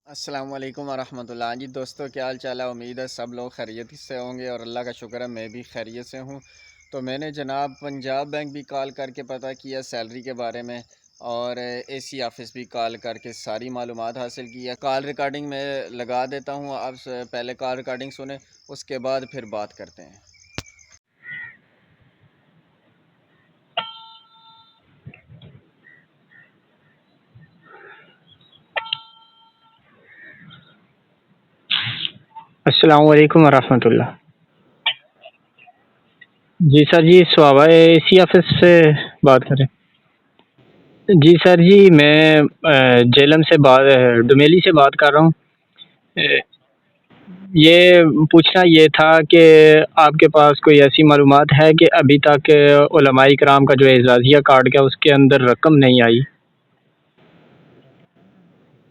السلام علیکم ورحمۃ اللہ جی دوستو، کیا حال چال ہے؟ امید ہے سب لوگ خیریت سے ہوں گے اور اللہ کا شکر ہے میں بھی خیریت سے ہوں۔ تو میں نے جناب پنجاب بینک بھی کال کر کے پتہ کیا سیلری کے بارے میں، اور اے سی آفس بھی کال کر کے ساری معلومات حاصل کی ہے۔ کال ریکارڈنگ میں لگا دیتا ہوں، آپ پہلے کال ریکارڈنگ سنیں، اس کے بعد پھر بات کرتے ہیں۔ السلام علیکم ورحمۃ اللہ۔ جی سر، جی سوابا اے سی آفس سے بات کریں؟ جی سر، جی میں جیلم سے ڈومیلی سے بات کر رہا ہوں۔ یہ پوچھنا یہ تھا کہ آپ کے پاس کوئی ایسی معلومات ہے کہ ابھی تک علماء کرام کا جو اعزازیہ کارڈ کا اس کے اندر رقم نہیں آئی؟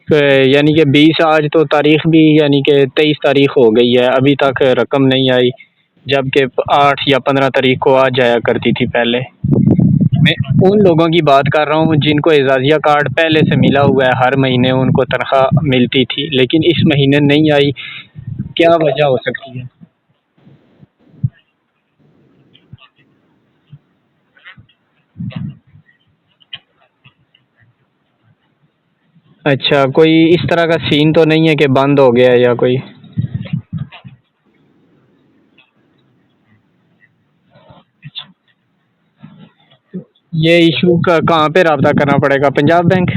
یعنی کہ 20 آج تو تاریخ بھی یعنی کہ 23 تاریخ ہو گئی ہے، ابھی تک رقم نہیں آئی، جبکہ 8 یا 15 تاریخ کو آ جایا کرتی تھی پہلے۔ میں ان لوگوں کی بات کر رہا ہوں جن کو اعزازیہ کارڈ پہلے سے ملا ہوا ہے، ہر مہینے ان کو تنخواہ ملتی تھی، لیکن اس مہینے نہیں آئی، کیا وجہ ہو سکتی ہے؟ اچھا، کوئی اس طرح کا سین تو نہیں ہے کہ بند ہو گیا ہے یا کوئی؟ یہ ایشو کا کہاں پہ رابطہ کرنا پڑے گا؟ پنجاب بینک؟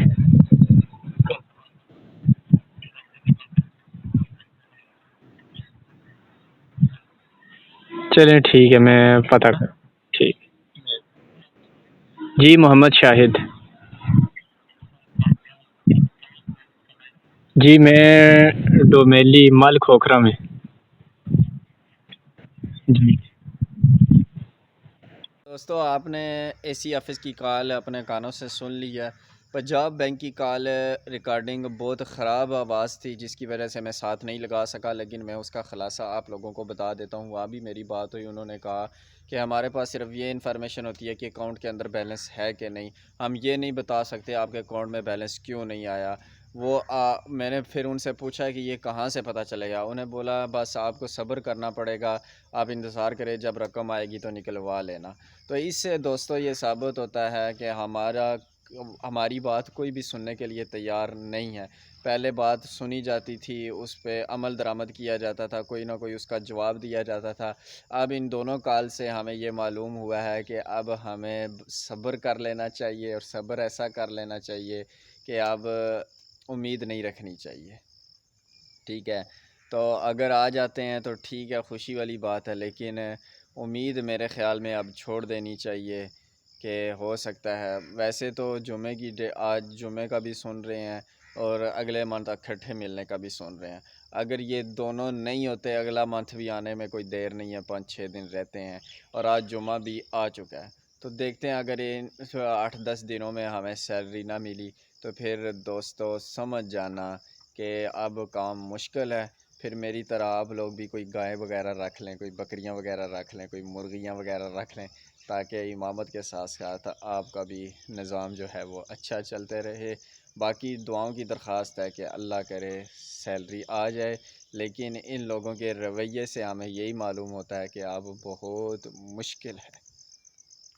چلیں ٹھیک ہے، میں پتہ کر ٹھیک۔ جی محمد شاہد۔ جی میں ڈومیلی مل کھوکھرا میں۔ جی دوستو، آپ نے اے سی آفس کی کال اپنے کانوں سے سن لی ہے۔ پنجاب بینک کی کال ریکارڈنگ بہت خراب آواز تھی، جس کی وجہ سے میں ساتھ نہیں لگا سکا، لیکن میں اس کا خلاصہ آپ لوگوں کو بتا دیتا ہوں۔ وہاں بھی میری بات ہوئی، انہوں نے کہا کہ ہمارے پاس صرف یہ انفارمیشن ہوتی ہے کہ اکاؤنٹ کے اندر بیلنس ہے کہ نہیں، ہم یہ نہیں بتا سکتے آپ کے اکاؤنٹ میں بیلنس کیوں نہیں آیا۔ میں نے پھر ان سے پوچھا کہ یہ کہاں سے پتہ چلے گا؟ انہیں بولا بس آپ کو صبر کرنا پڑے گا، آپ انتظار کریں، جب رقم آئے گی تو نکلوا لینا۔ تو اس سے دوستو یہ ثابت ہوتا ہے کہ ہماری بات کوئی بھی سننے کے لیے تیار نہیں ہے۔ پہلے بات سنی جاتی تھی، اس پہ عمل درآمد کیا جاتا تھا، کوئی نہ کوئی اس کا جواب دیا جاتا تھا۔ اب ان دونوں کال سے ہمیں یہ معلوم ہوا ہے کہ اب ہمیں صبر کر لینا چاہیے، اور صبر ایسا کر لینا چاہیے کہ اب امید نہیں رکھنی چاہیے۔ ٹھیک ہے، تو اگر آ جاتے ہیں تو ٹھیک ہے، خوشی والی بات ہے، لیکن امید میرے خیال میں اب چھوڑ دینی چاہیے کہ ہو سکتا ہے۔ ویسے تو جمعے کی آج جمعے کا بھی سن رہے ہیں، اور اگلے منتھ اکٹھے ملنے کا بھی سن رہے ہیں۔ اگر یہ دونوں نہیں ہوتے، اگلا منتھ بھی آنے میں کوئی دیر نہیں ہے، 5-6 دن رہتے ہیں، اور آج جمعہ بھی آ چکا ہے، تو دیکھتے ہیں اگر ان 8-10 دنوں میں ہمیں سیلری نہ ملی تو پھر دوستو سمجھ جانا کہ اب کام مشکل ہے۔ پھر میری طرح آپ لوگ بھی کوئی گائے وغیرہ رکھ لیں، کوئی بکریاں وغیرہ رکھ لیں، کوئی مرغیاں وغیرہ رکھ لیں، تاکہ امامت کے ساتھ ساتھ آپ کا بھی نظام جو ہے وہ اچھا چلتے رہے۔ باقی دعاؤں کی درخواست ہے کہ اللہ کرے سیلری آ جائے، لیکن ان لوگوں کے رویے سے ہمیں یہی معلوم ہوتا ہے کہ اب بہت مشکل ہے۔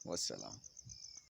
والسلام۔